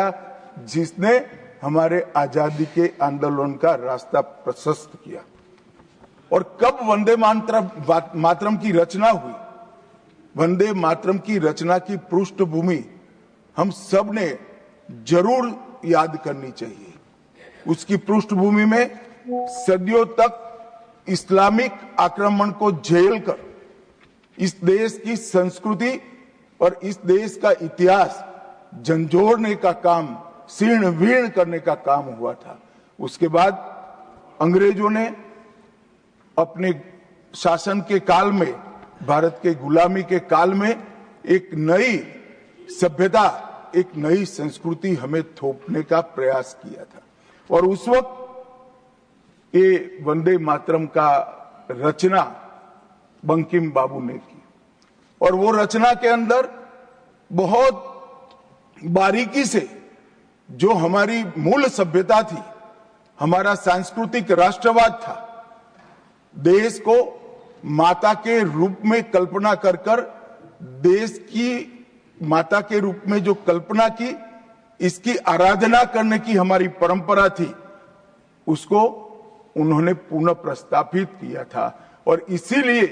जिसने हमारे आजादी के आंदोलन का रास्ता प्रशस्त किया। और कब वंदे मातरम की रचना हुई? वंदे मातरम की रचना की पृष्ठभूमि हम सब ने जरूर याद करनी चाहिए। उसकी पृष्ठभूमि में सदियों तक इस्लामिक आक्रमण को झेलकर इस देश की संस्कृति और इस देश का इतिहास झंझोड़ने का काम, शीर्ण वीर्ण करने का काम हुआ था। उसके बाद अंग्रेजों ने अपने शासन के काल में, भारत के गुलामी के काल में एक नई सभ्यता, एक नई संस्कृति हमें थोपने का प्रयास किया था। और उस वक्त ये वंदे मातरम का रचना बंकिम बाबू ने की। और वो रचना के अंदर बहुत बारीकी से जो हमारी मूल सभ्यता थी, हमारा सांस्कृतिक राष्ट्रवाद था, देश को माता के रूप में कल्पना कर कर, देश की माता के रूप में जो कल्पना की, इसकी आराधना करने की हमारी परंपरा थी, उसको उन्होंने पुनः प्रस्तापित किया था। और इसीलिए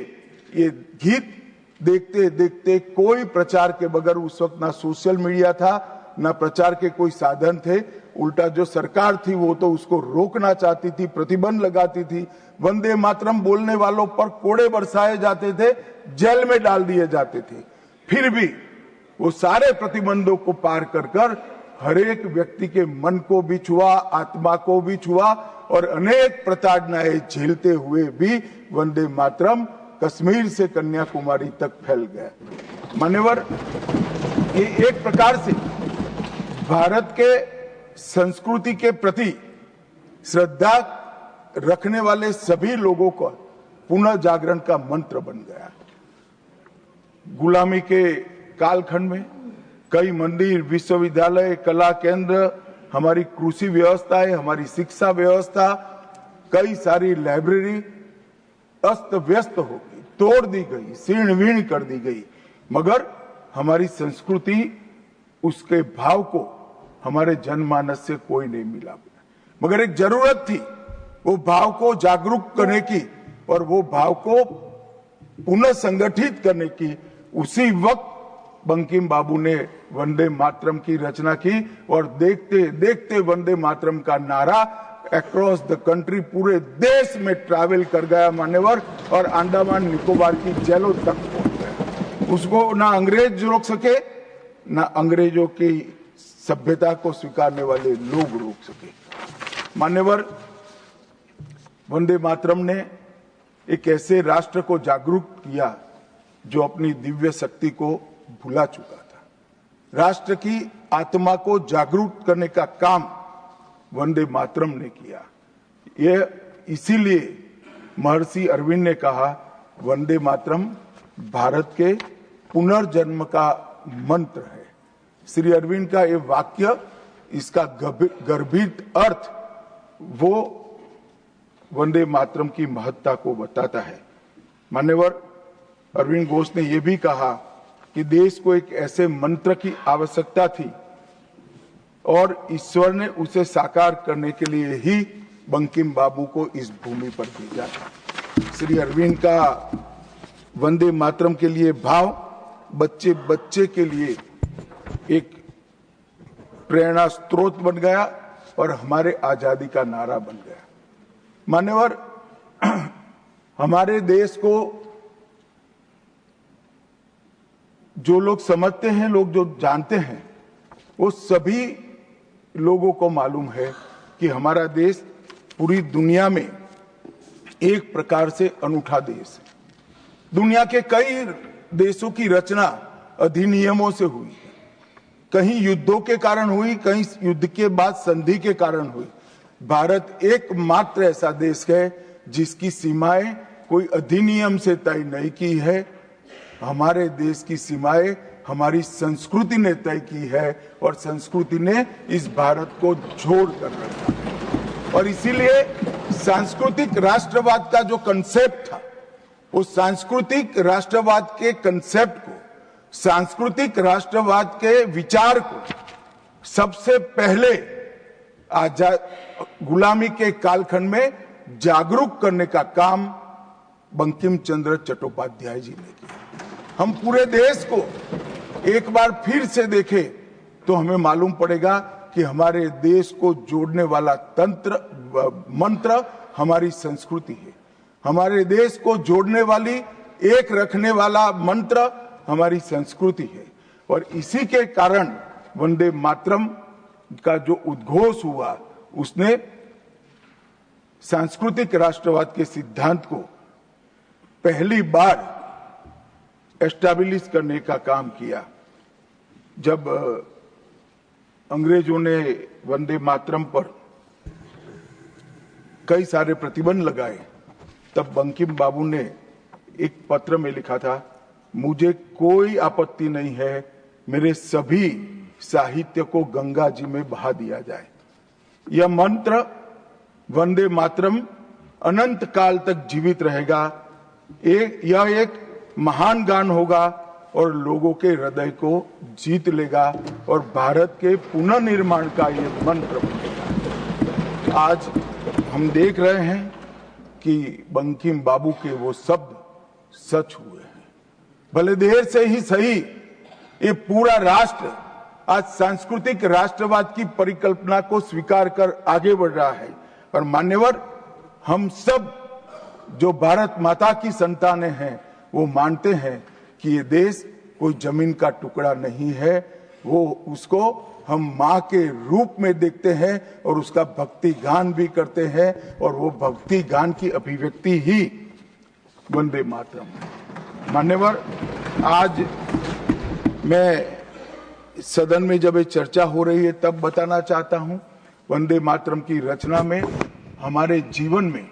ये गीत देखते देखते कोई प्रचार के बगैर, उस वक्त ना सोशल मीडिया था, ना प्रचार के कोई साधन थे, उल्टा जो सरकार थी वो तो उसको रोकना चाहती थी, प्रतिबंध लगाती थी। वंदे मातरम बोलने वालों पर कोड़े बरसाए जाते थे, जेल में डाल दिए जाते थे। फिर भी वो सारे प्रतिबंधों को पार कर कर हर एक व्यक्ति के मन को भी छुआ, आत्मा को भी छुआ, और अनेक प्रताड़नाएं झेलते हुए भी वंदे मातरम कश्मीर से कन्याकुमारी तक फैल गया। मान्यवर, ये एक प्रकार से भारत के संस्कृति के प्रति श्रद्धा रखने वाले सभी लोगों को पुनः जागरण का मंत्र बन गया। गुलामी के कालखंड में कई मंदिर, विश्वविद्यालय, कला केंद्र, हमारी कृषि व्यवस्था है, हमारी शिक्षा व्यवस्था, कई सारी लाइब्रेरी अस्त व्यस्त हो गई, तोड़ दी गई, शीर्ण वीर्ण कर दी गई। मगर हमारी संस्कृति, उसके भाव को हमारे जनमानस से कोई नहीं मिला। मगर एक जरूरत थी वो भाव को जागरूक करने की और वो भाव को पुनः संगठित करने की। उसी वक्त बंकिम बाबू ने वंदे मातरम की रचना की और देखते देखते वंदे मातरम का नारा अक्रॉस द कंट्री, पूरे देश में ट्रैवल कर गया मान्यवर, और अंडमान निकोबार की जेलों तक पहुंच गया। उसको ना अंग्रेज रोक सके, ना अंग्रेजों की सभ्यता को स्वीकारने वाले लोग रोक सके। मान्यवर, वंदे मातरम ने एक ऐसे राष्ट्र को जागरूक किया जो अपनी दिव्य शक्ति को भुला चुका था। राष्ट्र की आत्मा को जागरूक करने का काम वंदे मातरम ने किया। यह इसीलिए महर्षि अरविंद ने कहा, वंदे मातरम भारत के पुनर्जन्म का मंत्र है। श्री अरविंद का ये वाक्य, इसका गर्भित अर्थ वो वंदे मातरम की महत्ता को बताता है। मान्यवर, अरविंद घोष ने यह भी कहा कि देश को एक ऐसे मंत्र की आवश्यकता थी और ईश्वर ने उसे साकार करने के लिए ही बंकिम बाबू को इस भूमि पर भेजा था। श्री अरविंद का वंदे मातरम के लिए भाव बच्चे बच्चे के लिए एक प्रेरणा स्रोत बन गया और हमारे आजादी का नारा बन गया। मान्यवर, हमारे देश को जो लोग समझते हैं, लोग जो जानते हैं, वो सभी लोगों को मालूम है कि हमारा देश पूरी दुनिया में एक प्रकार से अनूठा देश है। दुनिया के कई देशों की रचना अधिनियमों से हुई है। कहीं युद्धों के कारण हुई, कहीं युद्ध के बाद संधि के कारण हुई। भारत एकमात्र ऐसा देश है जिसकी सीमाएं कोई अधिनियम से तय नहीं की है। हमारे देश की सीमाएं हमारी संस्कृति ने तय की है और संस्कृति ने इस भारत को जोड़ कर रखा है। और इसीलिए सांस्कृतिक राष्ट्रवाद का जो कंसेप्ट था, उस सांस्कृतिक राष्ट्रवाद के कंसेप्ट को, सांस्कृतिक राष्ट्रवाद के विचार को सबसे पहले गुलामी के कालखंड में जागरूक करने का काम बंकिम चंद्र चट्टोपाध्याय जी ने किया। हम पूरे देश को एक बार फिर से देखें तो हमें मालूम पड़ेगा कि हमारे देश को जोड़ने वाला मंत्र हमारी संस्कृति है। हमारे देश को जोड़ने वाली, एक रखने वाला मंत्र हमारी संस्कृति है। और इसी के कारण वंदे मातरम का जो उद्घोष हुआ, उसने सांस्कृतिक राष्ट्रवाद के सिद्धांत को पहली बार एस्टैब्लिश करने का काम किया। जब अंग्रेजों ने वंदे मातरम पर कई सारे प्रतिबंध लगाए, तब बंकिम बाबू ने एक पत्र में लिखा था, मुझे कोई आपत्ति नहीं है, मेरे सभी साहित्य को गंगा जी में बहा दिया जाए। यह मंत्र वंदे मातरम अनंत काल तक जीवित रहेगा। यह एक महान गान होगा और लोगों के हृदय को जीत लेगा और भारत के पुनर्निर्माण का ये मंत्र बनेगा। आज हम देख रहे हैं कि बंकिम बाबू के वो शब्द सच हुए हैं। भले देर से ही सही, ये पूरा राष्ट्र आज सांस्कृतिक राष्ट्रवाद की परिकल्पना को स्वीकार कर आगे बढ़ रहा है। और मान्यवर, हम सब जो भारत माता की संतानें हैं, वो मानते हैं कि ये देश कोई जमीन का टुकड़ा नहीं है। वो उसको हम माँ के रूप में देखते हैं और उसका भक्ति गान भी करते हैं, और वो भक्ति गान की अभिव्यक्ति ही वंदे मातरम है। मान्यवर, आज मैं सदन में जब ये चर्चा हो रही है तब बताना चाहता हूं, वंदे मातरम की रचना में हमारे जीवन में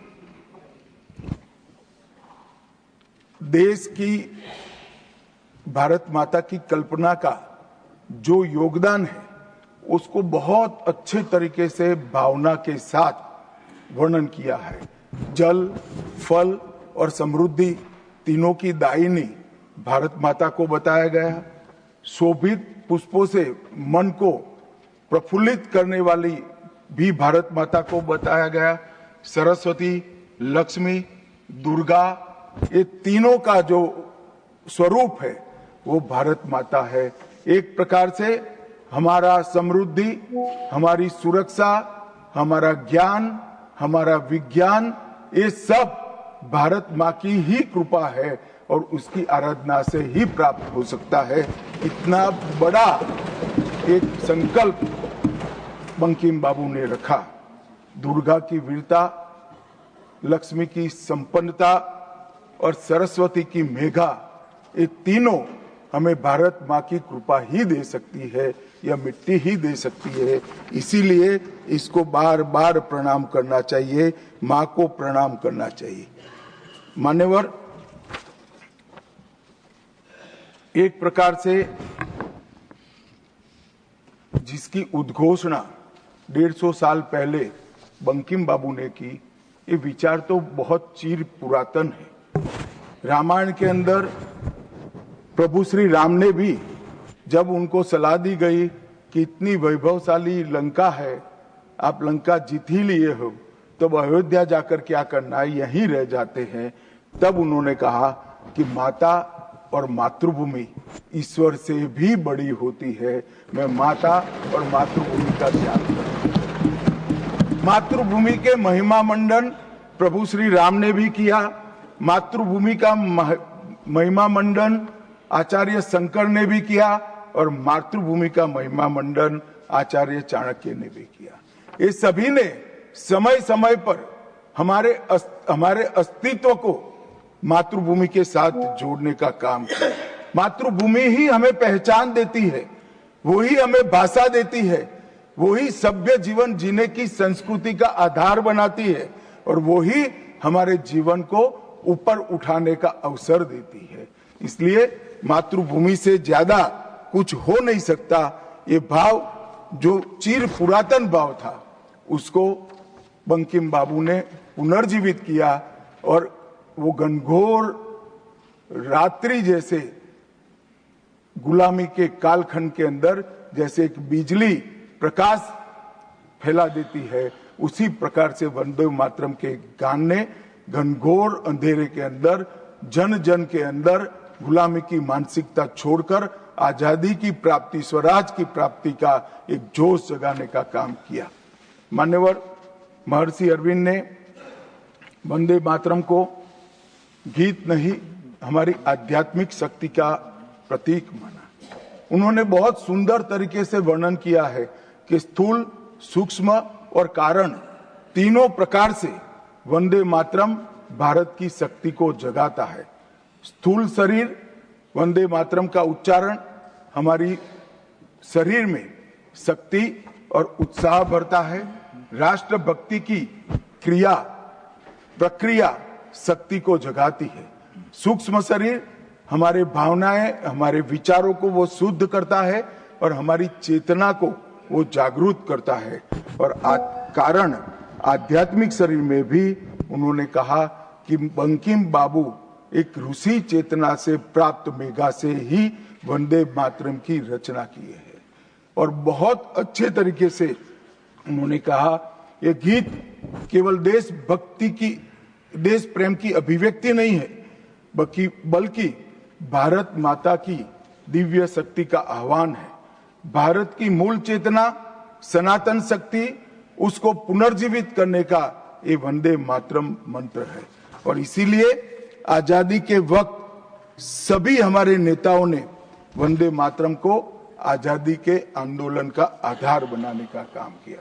देश की, भारत माता की कल्पना का जो योगदान है, उसको बहुत अच्छे तरीके से भावना के साथ वर्णन किया है। जल, फल और समृद्धि तीनों की दायिनी भारत माता को बताया गया। शोभित पुष्पों से मन को प्रफुल्लित करने वाली भी भारत माता को बताया गया। सरस्वती, लक्ष्मी, दुर्गा, ये तीनों का जो स्वरूप है वो भारत माता है। एक प्रकार से हमारा समृद्धि, हमारी सुरक्षा, हमारा ज्ञान, हमारा विज्ञान, ये सब भारत माँ की ही कृपा है और उसकी आराधना से ही प्राप्त हो सकता है। इतना बड़ा एक संकल्प बंकिम बाबू ने रखा। दुर्गा की वीरता, लक्ष्मी की संपन्नता और सरस्वती की मेघा, ये तीनों हमें भारत माँ की कृपा ही दे सकती है, या मिट्टी ही दे सकती है। इसीलिए इसको बार बार प्रणाम करना चाहिए, माँ को प्रणाम करना चाहिए। मान्यवर, एक प्रकार से जिसकी उद्घोषणा 150 साल पहले बंकिम बाबू ने की, ये विचार तो बहुत चिर पुरातन है। रामायण के अंदर प्रभु श्री राम ने भी, जब उनको सलाह दी गई कि इतनी वैभवशाली लंका है, आप लंका जीत ही लिए हो, तब अयोध्या जाकर क्या करना है, यहीं रह जाते हैं। तब उन्होंने कहा कि माता और मातृभूमि ईश्वर से भी बड़ी होती है, मैं माता और मातृभूमि का त्याग करूं। मातृभूमि के महिमा मंडन प्रभु श्री राम ने भी किया। मातृभूमि का महिमा मंडन आचार्य शंकर ने भी किया और मातृभूमि का महिमा मंडन आचार्य चाणक्य ने भी किया। ये सभी ने समय समय पर हमारे अस्तित्व को मातृभूमि के साथ जोड़ने का काम किया। मातृभूमि ही हमें पहचान देती है, वही हमें भाषा देती है, वही सभ्य जीवन जीने की संस्कृति का आधार बनाती है और वही हमारे जीवन को ऊपर उठाने का अवसर देती है। इसलिए मातृभूमि से ज्यादा कुछ हो नहीं सकता। ये भाव जो चिर पुरातन भाव था, उसको बंकिम बाबू ने पुनर्जीवित किया और वो घनघोर रात्रि जैसे गुलामी के कालखंड के अंदर जैसे एक बिजली प्रकाश फैला देती है, उसी प्रकार से वंदे मातरम के गान ने घनघोर अंधेरे के अंदर, जन जन के अंदर गुलामी की मानसिकता छोड़कर आजादी की प्राप्ति, स्वराज की प्राप्ति का एक जोश जगाने का काम किया। मान्यवर महर्षि अरविंद ने वंदे मातरम को गीत नहीं, हमारी आध्यात्मिक शक्ति का प्रतीक माना। उन्होंने बहुत सुंदर तरीके से वर्णन किया है कि स्थूल, सूक्ष्म और कारण तीनों प्रकार से वंदे मातरम भारत की शक्ति को जगाता है। स्थूल शरीर, वंदे मातरम का उच्चारण हमारी शरीर में शक्ति और उत्साह भरता है। राष्ट्रभक्ति की क्रिया प्रक्रिया शक्ति को जगाती है। सूक्ष्म शरीर हमारे भावनाएं, हमारे विचारों को वो शुद्ध करता है और हमारी चेतना को वो जागरूक करता है। और कारण आध्यात्मिक शरीर में भी उन्होंने कहा कि बंकिम बाबू एक ऋषि चेतना से प्राप्त मेघा से ही वंदे मातरम की रचना की है। और बहुत अच्छे तरीके से उन्होंने कहा यह गीत केवल देशभक्ति की, देश प्रेम की अभिव्यक्ति नहीं है, बल्कि भारत माता की दिव्य शक्ति का आह्वान है। भारत की मूल चेतना, सनातन शक्ति, उसको पुनर्जीवित करने का ये वंदे मातरम मंत्र है। और इसीलिए आजादी के वक्त सभी हमारे नेताओं ने वंदे मातरम को आजादी के आंदोलन का आधार बनाने का काम किया।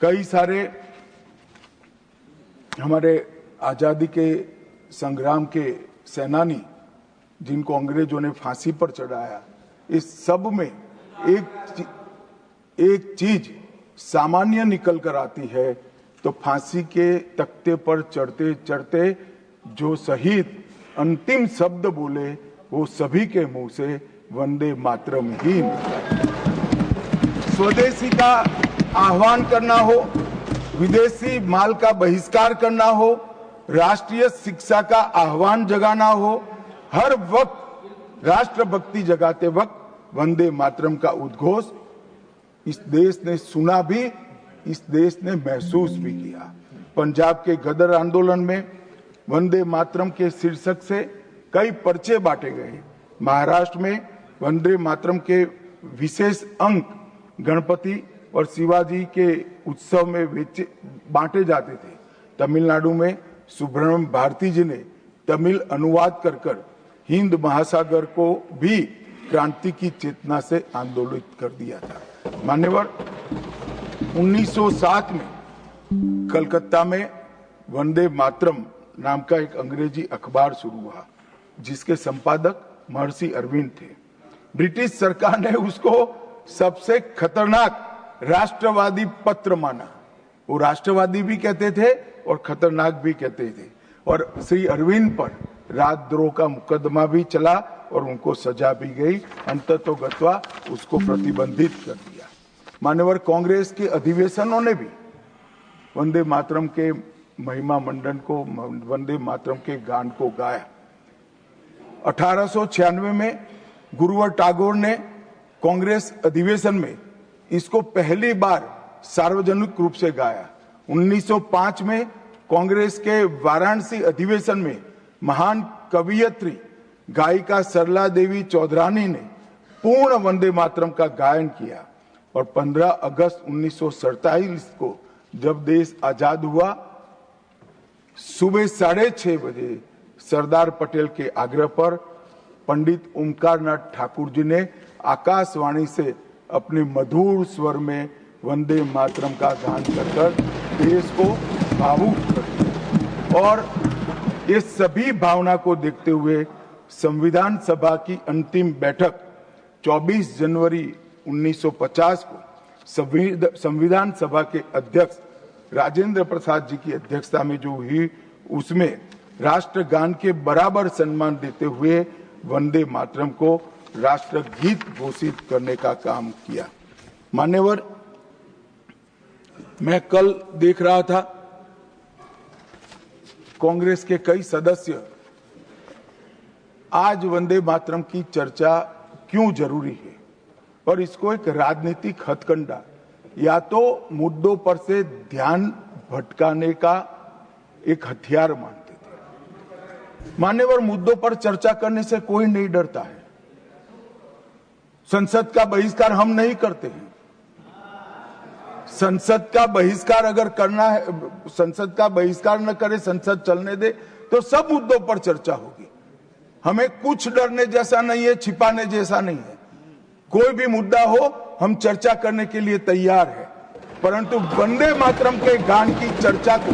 कई सारे हमारे आजादी के संग्राम के सेनानी जिनको अंग्रेजों ने फांसी पर चढ़ाया, इस सब में एक चीज सामान्य निकल कर आती है, तो फांसी के तख्ते पर चढ़ते चढ़ते जो शहीद अंतिम शब्द बोले वो सभी के मुंह से वंदे मातरम ही निकला। स्वदेशी का आह्वान करना हो, विदेशी माल का बहिष्कार करना हो, राष्ट्रीय शिक्षा का आह्वान जगाना हो, हर वक्त राष्ट्रभक्ति जगाते वक्त वंदे मातरम का उद्घोष इस देश ने सुना भी, इस देश ने महसूस भी किया। पंजाब के गदर आंदोलन में वंदे मातरम के शीर्षक से कई पर्चे बांटे गए। महाराष्ट्र में वंदे मातरम के विशेष अंक गणपति और शिवाजी के उत्सव में बांटे जाते थे। तमिलनाडु में सुब्रह्मण्यम भारती जी ने तमिल अनुवाद कर हिंद महासागर को भी क्रांति की चेतना से आंदोलित कर दिया था। मान्यवर 1907 में कलकत्ता में वंदे मातरम नाम का एक अंग्रेजी अखबार शुरू हुआ, जिसके संपादक महर्षि अरविंद थे। ब्रिटिश सरकार ने उसको सबसे खतरनाक राष्ट्रवादी पत्र माना। वो राष्ट्रवादी भी कहते थे और खतरनाक भी कहते थे। और श्री अरविंद पर राजद्रोह का मुकदमा भी चला और उनको सजा भी गई। अंततोगत्वा उसको प्रतिबंधित कर दिया। मान्यवर कांग्रेस के अधिवेशनों ने भी वंदे मातरम के महिमा मंडन को, वंदे मातरम के गान को गाया। 1896 में गुरुवर टैगोर ने कांग्रेस अधिवेशन में इसको पहली बार सार्वजनिक रूप से गाया। 1905 में कांग्रेस के वाराणसी अधिवेशन में महान कवियत्री गायिका सरला देवी चौधरानी ने पूर्ण वंदे मातरम का गायन किया। और 15 अगस्त 1947 को जब देश आजाद हुआ, सुबह 6:30 बजे सरदार पटेल के आग्रह पर पंडित ओमकारनाथ ठाकुर जी ने आकाशवाणी से अपने मधुर स्वर में वंदे मातरम का गान कर देश को भावुक कर दिया। और ये सभी भावना को देखते हुए संविधान सभा की अंतिम बैठक 24 जनवरी 1950 को संविधान सभा के अध्यक्ष राजेंद्र प्रसाद जी की अध्यक्षता में जो हुई, उसमें राष्ट्रगान के बराबर सम्मान देते हुए वंदे मातरम को राष्ट्रगीत घोषित करने का काम किया। मान्यवर, मैं कल देख रहा था कांग्रेस के कई सदस्य आज वंदे मातरम की चर्चा क्यों जरूरी है और इसको एक राजनीतिक हथकंडा या तो मुद्दों पर से ध्यान भटकाने का एक हथियार मानते थे। मान्यवर, मुद्दों पर चर्चा करने से कोई नहीं डरता है। संसद का बहिष्कार हम नहीं करते हैं। संसद का बहिष्कार अगर करना है, संसद का बहिष्कार न करे, संसद चलने दे, तो सब मुद्दों पर चर्चा होगी। हमें कुछ डरने जैसा नहीं है, छिपाने जैसा नहीं है। कोई भी मुद्दा हो, हम चर्चा करने के लिए तैयार है। परंतु वंदे मातरम के गान की चर्चा को,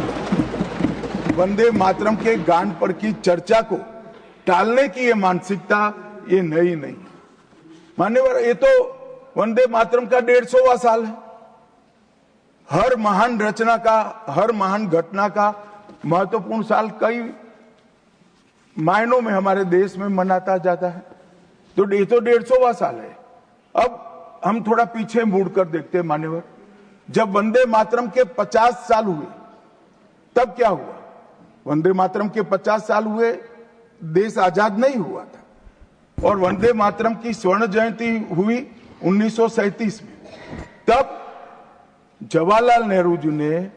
वंदे मातरम के गान पर की चर्चा को टालने की ये मानसिकता ये नई नहीं। मान्यवर, ये तो वंदे मातरम का 150वां साल है। हर महान रचना का, हर महान घटना का महत्वपूर्ण साल कई मायनों में हमारे देश में मनाता जाता है। तो ये तो 150वां साल है। अब हम थोड़ा पीछे मुड़कर देखते हैं मान्यवर, जब वंदे मातरम के 50 साल हुए तब क्या हुआ? वंदे मातरम के 50 साल हुए, देश आजाद नहीं हुआ था। और वंदे मातरम की स्वर्ण जयंती हुई 1937 में। तब जवाहरलाल नेहरू जी ने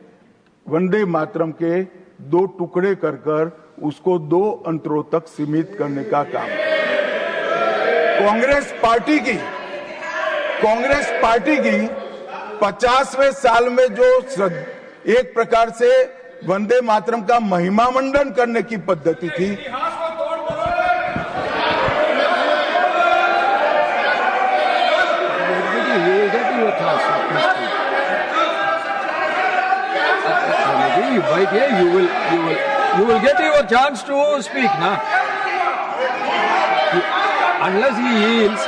वंदे मातरम के 2 टुकड़े कर उसको 2 अंतरों तक सीमित करने का काम किया। कांग्रेस पार्टी की 50वें साल में जो एक प्रकार से वंदे मातरम का महिमा मंडन करने की पद्धति थी, Right here, you will get your chance to speak, na? Unless he yields,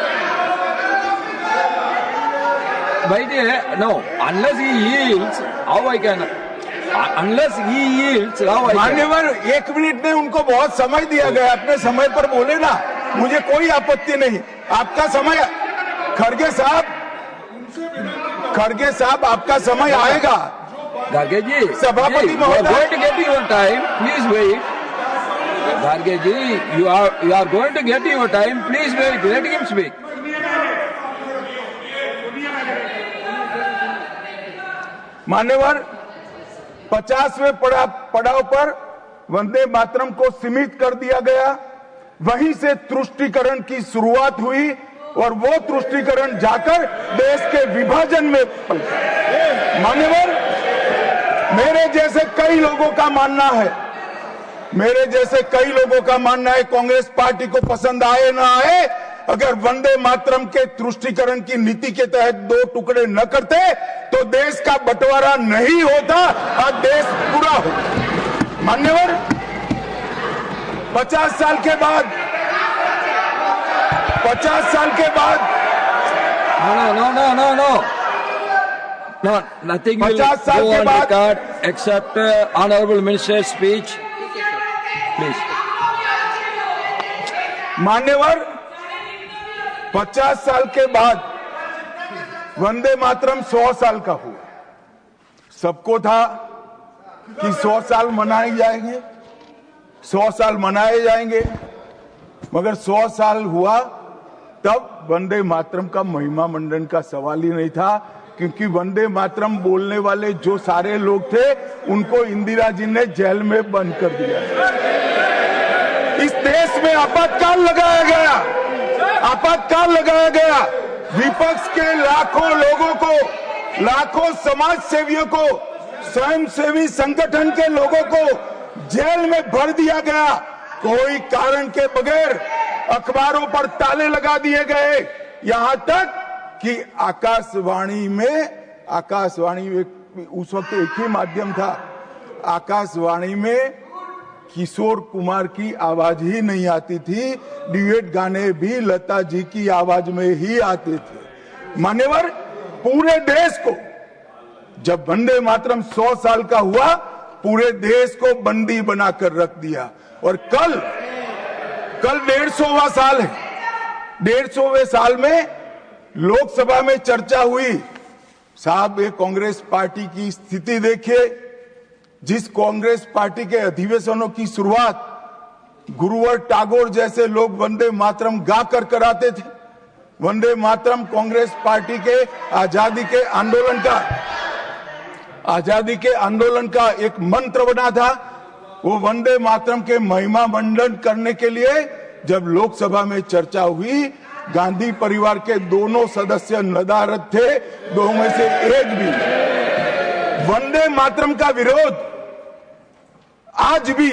right here, no. Unless he yields, how I can? Unless he yields, how I can? मान्यवर, 1 मिनट में उनको बहुत समय दिया गया, अपने समय पर बोले ना, मुझे कोई आपत्ति नहीं। आपका समय, खड़गे साहब आपका समय आएगा। Garge ji, सभापति you are going to get your time. Please wait. Garge ji, you are going to get your time. Please wait. Let him speak. मान्यवर, 50वें पड़ाव पर वंदे मातरम को सीमित कर दिया गया। वहीं से तुष्टीकरण की शुरुआत हुई और वो तुष्टीकरण जाकर देश के विभाजन में मान्यवर, मेरे जैसे कई लोगों का मानना है, कांग्रेस पार्टी को पसंद आए ना आए, अगर वंदे मातरम के तुष्टीकरण की नीति के तहत 2 टुकड़े न करते तो देश का बंटवारा नहीं होता और देश पूरा होता। मान्यवर, 50 साल के बाद No, nothing will 50 साल go के on बाद record except honorable minister's speech. Please. मान्यवर, 50 साल के बाद वंदे मातरम 100 साल का हुआ। सबको था कि 100 साल मनाए जाएंगे, 100 साल मनाए जाएंगे, मगर 100 साल हुआ तब वंदे मातरम का महिमा मंडन का सवाल ही नहीं था, क्योंकि वंदे मातरम बोलने वाले जो सारे लोग थे उनको इंदिरा जी ने जेल में बंद कर दिया। इस देश में आपातकाल लगाया गया। विपक्ष के लाखों लोगों को, लाखों समाज सेवियों को, स्वयंसेवी संगठन के लोगों को जेल में भर दिया गया। कोई कारण के बगैर अखबारों पर ताले लगा दिए गए। यहां तक कि आकाशवाणी उस वक्त एक ही माध्यम था, आकाशवाणी में किशोर कुमार की आवाज ही नहीं आती थी, ड्यूएट गाने भी लता जी की आवाज में ही आते थे। मान्यवर, पूरे देश को जब वंदे मातरम 100 साल का हुआ, पूरे देश को बंदी बनाकर रख दिया। और कल 150वां साल है। 150वें साल में लोकसभा में चर्चा हुई। साहब, ये कांग्रेस पार्टी की स्थिति देखिए। जिस कांग्रेस पार्टी के अधिवेशनों की शुरुआत गुरुवर टागोर जैसे लोग वंदे मातरम गा कर कराते थे, वंदे मातरम कांग्रेस पार्टी के आजादी के आंदोलन का एक मंत्र बना था। वो वंदे मातरम के महिमा मंडन करने के लिए जब लोकसभा में चर्चा हुई, गांधी परिवार के दोनों सदस्य नदारद थे, दो में से एक भी। वंदे मातरम का विरोध आज भी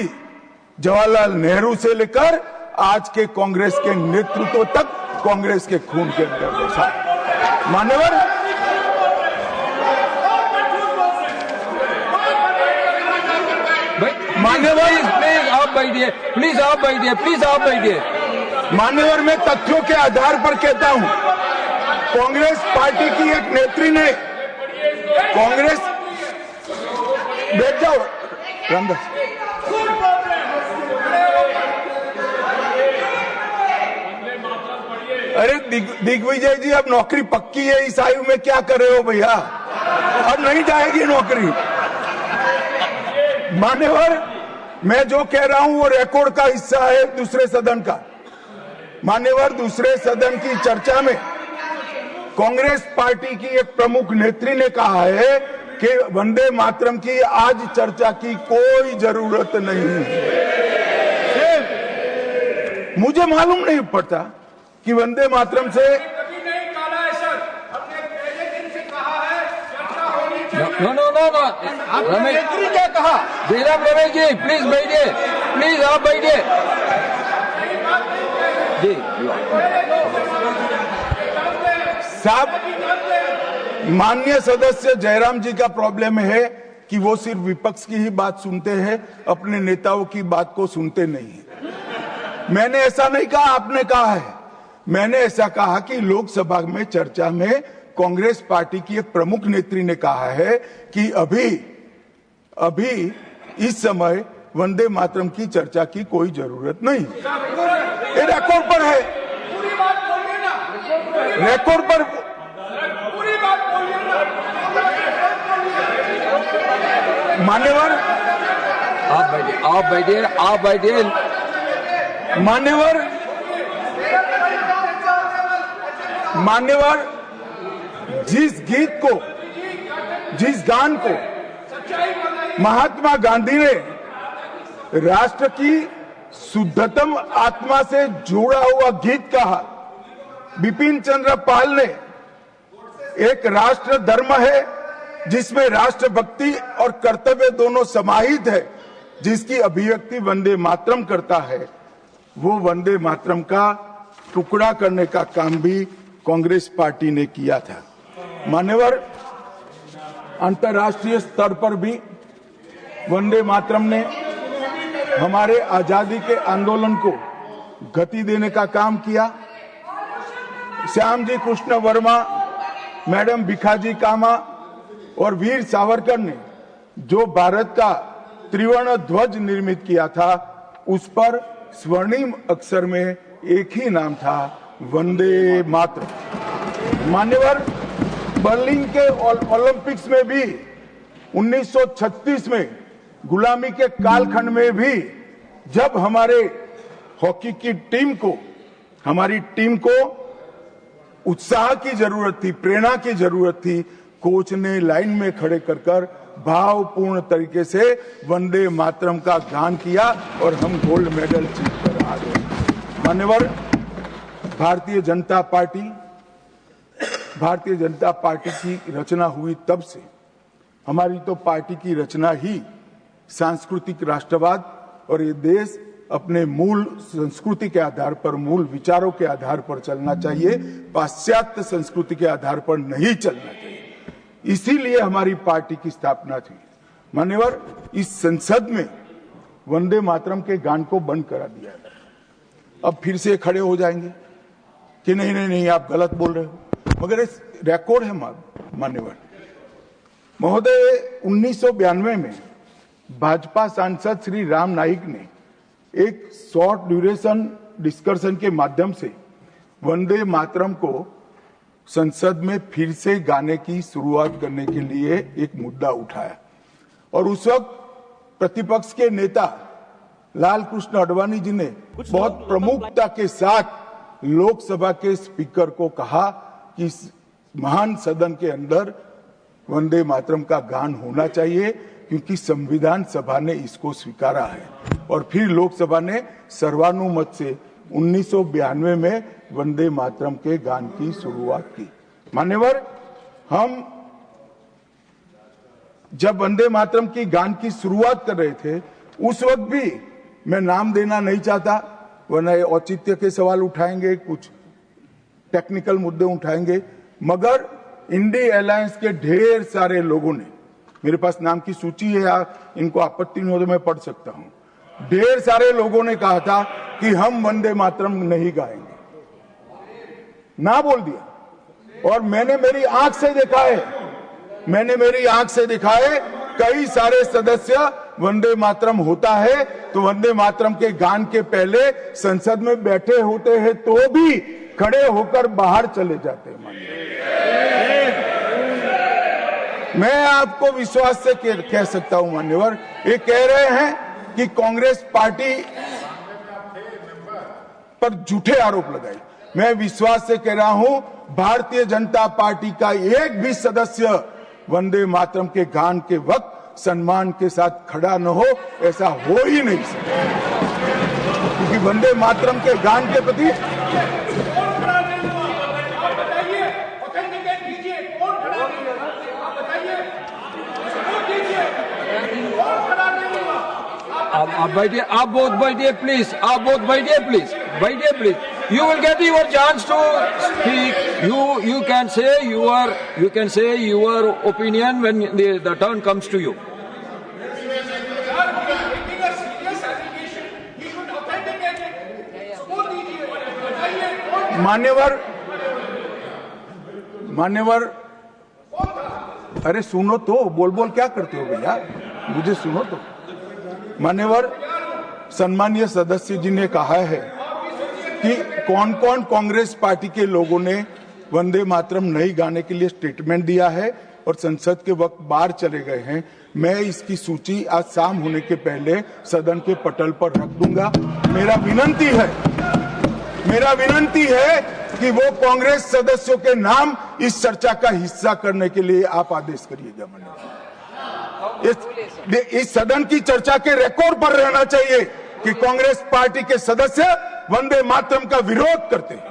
जवाहरलाल नेहरू से लेकर आज के कांग्रेस के नेतृत्व तक कांग्रेस के खून के अंदर बसा। मान्यवर, प्लीज आप बैठिए, प्लीज आप बैठिए। मान्यवर, मैं तथ्यों के आधार पर कहता हूं, कांग्रेस पार्टी की एक नेत्री ने कांग्रेस बैठ जाओ रामदास। अरे दिग्विजय जी, अब नौकरी पक्की है, इस आयु में क्या कर रहे हो भैया? अब नहीं जाएगी नौकरी। मान्यवर, मैं जो कह रहा हूं वो रिकॉर्ड का हिस्सा है दूसरे सदन का। मान्यवर, दूसरे सदन की चर्चा में कांग्रेस पार्टी की एक प्रमुख नेत्री ने कहा है कि वंदे मातरम की आज चर्चा की कोई जरूरत नहीं है। मुझे मालूम नहीं पड़ता कि वंदे मातरम से नो रमेश जी क्या कहा? जयराम रमेश जी प्लीज बैठिए, प्लीज आप बैठिए जी। साहब, माननीय सदस्य जयराम जी का प्रॉब्लम है कि वो सिर्फ विपक्ष की ही बात सुनते हैं, अपने नेताओं की बात को सुनते नहीं है। मैंने ऐसा नहीं कहा, आपने कहा है। मैंने ऐसा कहा कि लोकसभा में चर्चा में कांग्रेस पार्टी की एक प्रमुख नेत्री ने कहा है कि अभी इस समय वंदे मातरम की चर्चा की कोई जरूरत नहीं। ये रिकॉर्ड पर है, रिकॉर्ड पर। मान्यवर, आप बैठिए। मान्यवर, जिस गान को महात्मा गांधी ने राष्ट्र की शुद्धतम आत्मा से जुड़ा हुआ गीत कहा, बिपिन चंद्र पाल ने एक राष्ट्र धर्म है जिसमें राष्ट्रभक्ति और कर्तव्य दोनों समाहित है, जिसकी अभिव्यक्ति वंदे मातरम करता है, वो वंदे मातरम का टुकड़ा करने का काम भी कांग्रेस पार्टी ने किया था। मान्यवर, अंतर्राष्ट्रीय स्तर पर भी वंदे मातरम ने हमारे आजादी के आंदोलन को गति देने का काम किया। श्यामजी कृष्ण वर्मा, मैडम भिखाजी कामा और वीर सावरकर ने जो भारत का त्रिवर्ण ध्वज निर्मित किया था, उस पर स्वर्णिम अक्षर में एक ही नाम था, वंदे मातरम। मान्यवर, बर्लिन के ओलंपिक्स में भी 1936 में गुलामी के कालखंड में भी जब हमारे हॉकी की हमारी टीम को उत्साह की जरूरत थी, प्रेरणा की जरूरत थी, कोच ने लाइन में खड़े कर भावपूर्ण तरीके से वंदे मातरम का गान किया और हम गोल्ड मेडल जीतकर आ गए। मान्यवर, भारतीय जनता पार्टी की रचना हुई तब से हमारी तो पार्टी की रचना ही सांस्कृतिक राष्ट्रवाद और ये देश अपने मूल संस्कृति के आधार पर, मूल विचारों के आधार पर चलना चाहिए, पाश्चात्य संस्कृति के आधार पर नहीं चलना चाहिए। इसीलिए हमारी पार्टी की स्थापना थी। मान्यवर, इस संसद में वंदे मातरम के गान को बंद करा दिया है। अब फिर से खड़े हो जाएंगे कि नहीं आप गलत बोल रहे हो, मगर इस रिकॉर्ड है मान्यवर महोदय। 1992 में भाजपा सांसद श्री राम नाईक ने एक शॉर्ट ड्यूरेशन डिस्कशन के माध्यम से वंदे मातरम को संसद में फिर से गाने की शुरुआत करने के लिए एक मुद्दा उठाया और उस वक्त प्रतिपक्ष के नेता लाल कृष्ण आडवाणी जी ने बहुत प्रमुखता के साथ लोकसभा के स्पीकर को कहा कि इस महान सदन के अंदर वंदे मातरम का गान होना चाहिए, क्योंकि संविधान सभा ने इसको स्वीकारा है। और फिर लोकसभा ने सर्वानुमत से 1992 में वंदे मातरम के गान की शुरुआत की। मान्यवर, हम जब वंदे मातरम की गान की शुरुआत कर रहे थे, उस वक्त भी मैं नाम देना नहीं चाहता, वरना औचित्य के सवाल उठाएंगे, कुछ टेक्निकल मुद्दे उठाएंगे, मगर इंडी अलायंस के ढेर सारे लोगों ने, मेरे पास नाम की सूची है, इनको आपत्ति नहीं हो तो मैं पढ़ सकता हूं, ढेर सारे लोगों ने कहा था कि हम वंदे मातरम नहीं गाएंगे, ना बोल दिया। और मैंने मेरी आंख से देखा है, कई सारे सदस्य वंदे मातरम होता है तो वंदे मातरम के गान के पहले संसद में बैठे होते हैं तो भी खड़े होकर बाहर चले जाते हैं। मैं आपको विश्वास से कह सकता हूं मान्यवर, ये कह रहे हैं कि कांग्रेस पार्टी पर झूठे आरोप लगाए। मैं विश्वास से कह रहा हूं, भारतीय जनता पार्टी का एक भी सदस्य वंदे मातरम के गान के वक्त सम्मान के साथ खड़ा न हो, ऐसा हो ही नहीं सकता, क्योंकि वंदे मातरम के गान के प्रति आप बैठिए, आप बोथ बैठिए प्लीज, आप बोथ बैठिए प्लीज, बैठिए please. You will get your chance to speak. You can say your opinion when the turn comes to you. मान्यवर, अरे सुनो तो, बोल क्या करते हो भैया, मुझे सुनो तो। मान्यवर, सम्मानीय सदस्य जी ने कहा है कि कौन कौन कांग्रेस पार्टी के लोगों ने वंदे मातरम नहीं गाने के लिए स्टेटमेंट दिया है और संसद के वक्त बाहर चले गए हैं। मैं इसकी सूची आज शाम होने के पहले सदन के पटल पर रख दूंगा। मेरा विनंती है कि वो कांग्रेस सदस्यों के नाम इस चर्चा का हिस्सा करने के लिए आप आदेश करिएगा। इस सदन की चर्चा के रिकॉर्ड पर रहना चाहिए कि कांग्रेस पार्टी के सदस्य वंदे मातरम का विरोध करते हैं।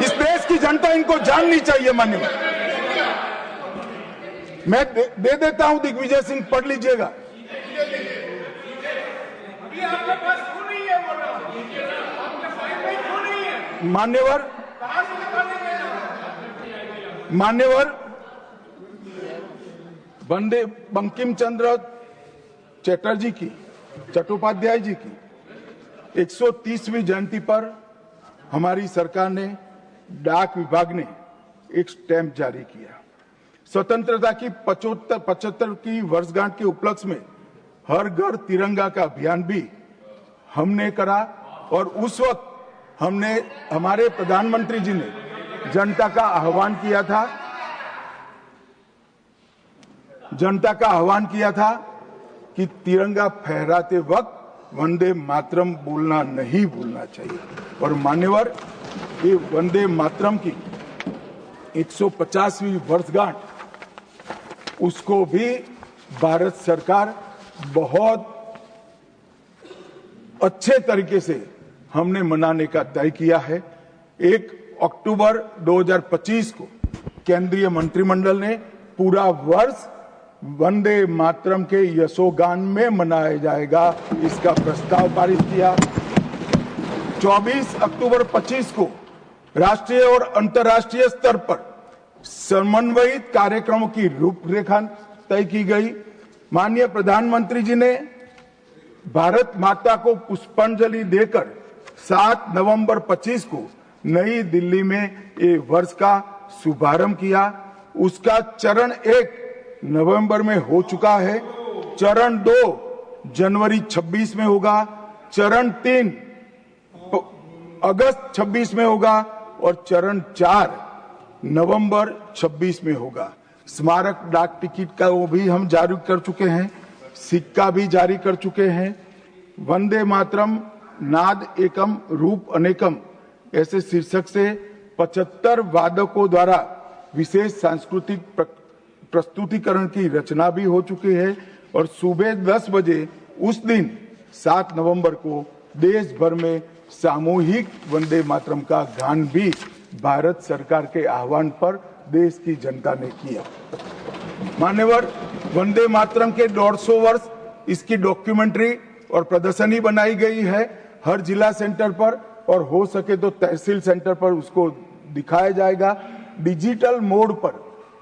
इस देश की जनता इनको जाननी चाहिए। मान्यवर, मैं दे देता हूं, दिग्विजय सिंह पढ़ लीजिएगा। मान्यवर, वंदे बंकिम चंद्र चटर्जी की, चट्टोपाध्याय जी की 130वीं जयंती पर हमारी सरकार ने, डाक विभाग ने एक स्टैंप जारी किया। स्वतंत्रता की 75 की वर्षगांठ के उपलक्ष्य में हर घर तिरंगा का अभियान भी हमने करा और उस वक्त हमारे प्रधानमंत्री जी ने जनता का आह्वान किया था कि तिरंगा फहराते वक्त वंदे मातरम बोलना नहीं भूलना चाहिए। और मान्यवर, ये वंदे मातरम की 150वीं वर्षगांठ, उसको भी भारत सरकार बहुत अच्छे तरीके से हमने मनाने का तय किया है। 1 अक्टूबर 2025 को केंद्रीय मंत्रिमंडल ने पूरा वर्ष वंदे मातरम के यशोगान में मनाया जाएगा, इसका प्रस्ताव पारित किया। 24 अक्टूबर 25 को राष्ट्रीय और अंतर्राष्ट्रीय स्तर पर समन्वयित कार्यक्रमों की रूपरेखा तय की गई। माननीय प्रधानमंत्री जी ने भारत माता को पुष्पांजलि देकर 7 नवंबर 25 को नई दिल्ली में ये वर्ष का शुभारंभ किया। उसका चरण 1 नवंबर में हो चुका है, चरण 2 जनवरी 26 में होगा, चरण 3 अगस्त 26 में होगा और चरण 4 नवंबर 26 में होगा। स्मारक डाक टिकट का वो भी हम जारी कर चुके हैं, सिक्का भी जारी कर चुके हैं। वंदे मातरम नाद एकम रूप अनेकम, ऐसे शीर्षक से 75 वादकों द्वारा विशेष सांस्कृतिक प्रस्तुतिकरण की रचना भी हो चुकी है और सुबह 10 बजे उस दिन 7 नवंबर को देश भर में सामूहिक वंदे मातरम का गान भी भारत सरकार के आह्वान पर देश की जनता ने किया। मान्यवर, वंदे मातरम के 150 वर्ष इसकी डॉक्यूमेंट्री और प्रदर्शनी बनाई गई है हर जिला सेंटर पर, और हो सके तो तहसील सेंटर पर उसको दिखाया जाएगा। डिजिटल मोड पर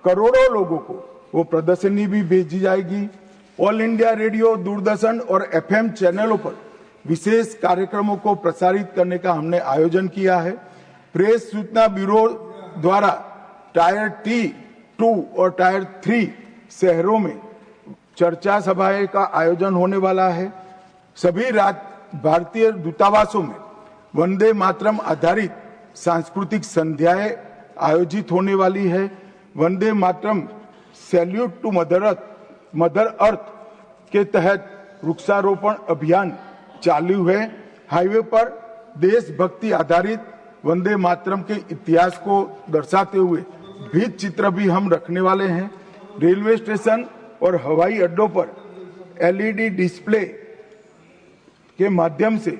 करोड़ों लोगों को वो प्रदर्शनी भी भेजी जाएगी। ऑल इंडिया रेडियो, दूरदर्शन और FM चैनलों पर विशेष कार्यक्रमों को प्रसारित करने का हमने आयोजन किया है। प्रेस सूचना ब्यूरो द्वारा टायर T2 और टायर 3 शहरों में चर्चा सभाएं का आयोजन होने वाला है। सभी भारतीय दूतावासों में वंदे मातरम आधारित सांस्कृतिक संध्याएं आयोजित होने वाली है। Vande Mataram salute to mother earth के तहत वृक्षारोपण अभियान चालू है। हाईवे पर देशभक्ति आधारित वंदे मातरम के इतिहास को दर्शाते हुए भित्ति चित्र भी हम रखने वाले हैं। रेलवे स्टेशन और हवाई अड्डों पर LED डिस्प्ले के माध्यम से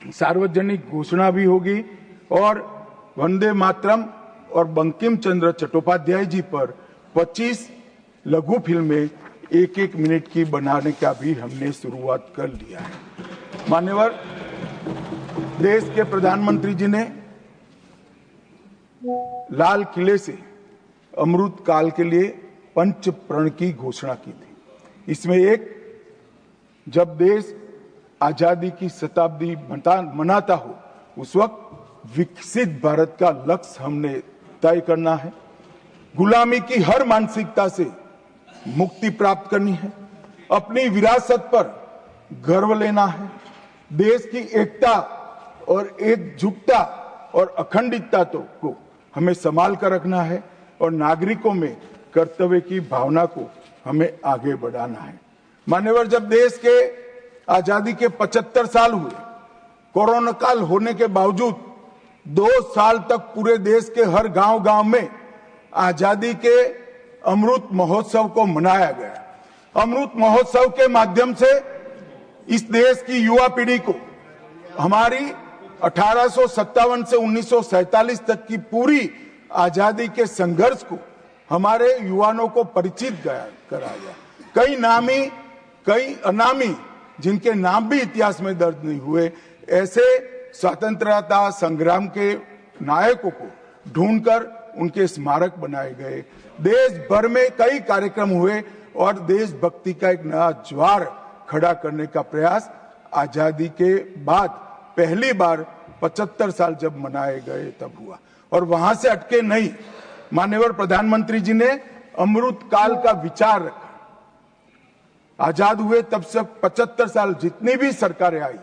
सार्वजनिक घोषणा भी होगी और वंदे मातरम और बंकिम चंद्र चट्टोपाध्याय जी पर 25 लघु फिल्में 1-1 मिनट की बनाने का भी हमने शुरुआत कर लिया है। मान्यवर, देश के प्रधानमंत्री जी ने लाल किले से अमृत काल के लिए पंच प्रण की घोषणा की थी। इसमें एक, जब देश आजादी की शताब्दी मनाता हो उस वक्त विकसित भारत का लक्ष्य हमने तय करना है। गुलामी की हर मानसिकता से मुक्ति प्राप्त करनी है। अपनी विरासत पर गर्व लेना है। देश की एकता और एकजुटता और अखंडितता को हमें संभाल कर रखना है और नागरिकों में कर्तव्य की भावना को हमें आगे बढ़ाना है। मान्यवर, जब देश के आजादी के 75 साल हुए, कोरोना काल होने के बावजूद 2 साल तक पूरे देश के हर गांव-गांव में आजादी के अमृत महोत्सव को मनाया गया। अमृत महोत्सव के माध्यम से इस देश की युवा पीढ़ी को हमारी 1857 से 1947 तक की पूरी आजादी के संघर्ष को हमारे युवाओं को परिचित कराया। कई नामी, कई अनामी, जिनके नाम भी इतिहास में दर्ज नहीं हुए, ऐसे स्वतंत्रता संग्राम के नायकों को ढूंढकर उनके स्मारक बनाए गए। देश भर में कई कार्यक्रम हुए और देशभक्ति का एक नया ज्वार खड़ा करने का प्रयास आजादी के बाद पहली बार 75 साल जब मनाए गए तब हुआ। और वहां से अटके नहीं, माननीय प्रधानमंत्री जी ने अमृत काल का विचार रखा। आजाद हुए तब से 75 साल जितनी भी सरकारें आई,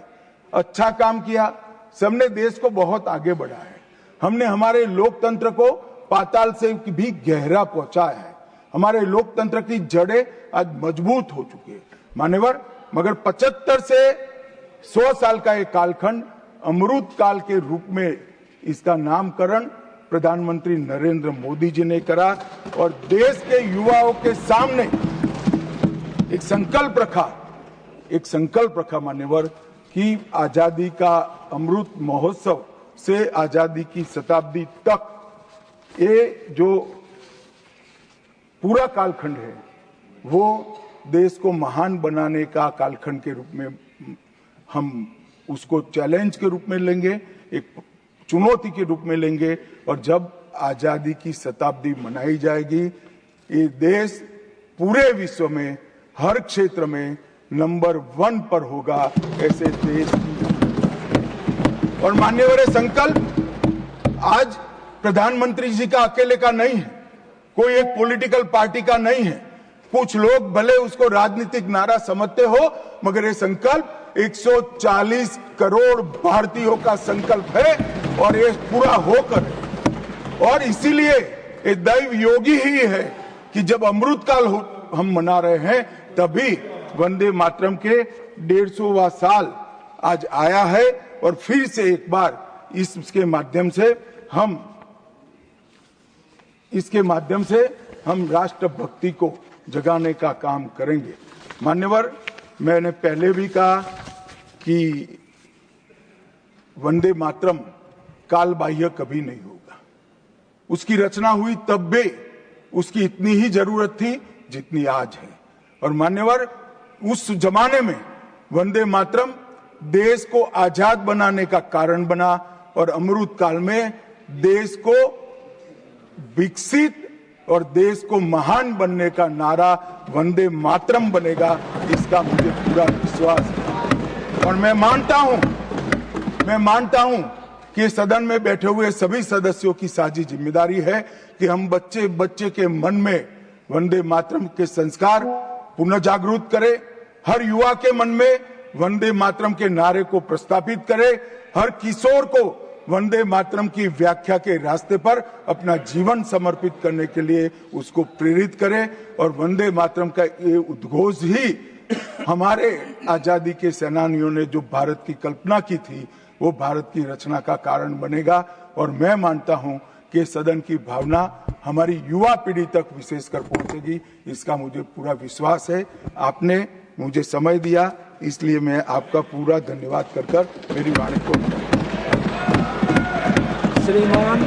अच्छा काम किया, सबने देश को बहुत आगे बढ़ाया है। हमने हमारे लोकतंत्र को पाताल से भी गहरा पहुंचाया है। हमारे लोकतंत्र की जड़ें आज मजबूत हो चुकी है मान्यवर। मगर 75 से 100 साल का एक कालखंड अमृत काल के रूप में इसका नामकरण प्रधानमंत्री नरेंद्र मोदी जी ने करा और देश के युवाओं के सामने एक संकल्प रखा मान्यवर कि आजादी का अमृत महोत्सव से आजादी की शताब्दी तक ये जो पूरा कालखंड है वो देश को महान बनाने का कालखंड के रूप में हम उसको चैलेंज के रूप में लेंगे, एक चुनौती के रूप में लेंगे। और जब आजादी की शताब्दी मनाई जाएगी, ये देश पूरे विश्व में हर क्षेत्र में नंबर 1 पर होगा। ऐसे देश और मान्यवर संकल्प आज प्रधानमंत्री जी का अकेले का नहीं है, कोई एक पॉलिटिकल पार्टी का नहीं है। कुछ लोग भले उसको राजनीतिक नारा समझते हो, मगर ये संकल्प 140 करोड़ भारतीयों का संकल्प है और ये पूरा होकर, और इसीलिए ये दैव योगी ही है कि जब अमृत काल हम मना रहे हैं तभी वंदे मातरम के 150वां साल आज आया है और फिर से एक बार इसके माध्यम से हम राष्ट्रभक्ति को जगाने का काम करेंगे। मान्यवर, मैंने पहले भी कहा कि वंदे मातरम काल बाह्य कभी नहीं होगा। उसकी रचना हुई तब भी उसकी इतनी ही जरूरत थी जितनी आज है। और मान्यवर, उस जमाने में वंदे मातरम देश को आजाद बनाने का कारण बना और अमृत काल में देश को विकसित और देश को महान बनने का नारा वंदे मातरम बनेगा, इसका मुझे पूरा विश्वास है। और मैं मानता हूं कि सदन में बैठे हुए सभी सदस्यों की साझी जिम्मेदारी है कि हम बच्चे बच्चे के मन में वंदे मातरम के संस्कार पुनः जागृत करें, हर युवा के मन में वंदे मातरम के नारे को प्रस्तापित करें, हर किशोर को वंदे मातरम की व्याख्या के रास्ते पर अपना जीवन समर्पित करने के लिए उसको प्रेरित करें। और वंदे मातरम का ये उद्घोष ही हमारे आजादी के सेनानियों ने जो भारत की कल्पना की थी वो भारत की रचना का कारण बनेगा। और मैं मानता हूं कि सदन की भावना हमारी युवा पीढ़ी तक विशेषकर पहुंचेगी, इसका मुझे पूरा विश्वास है। आपने मुझे समय दिया, इसलिए मैं आपका पूरा धन्यवाद कर मेरी वाणी को श्रीमान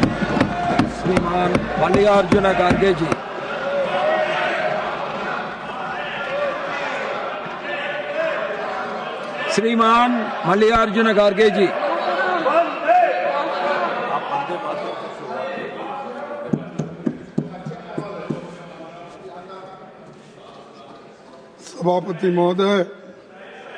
मल्लिकार्जुन खड़गे जी। श्रीमान मल्लिकार्जुन खड़गे जी। सभापति महोदय,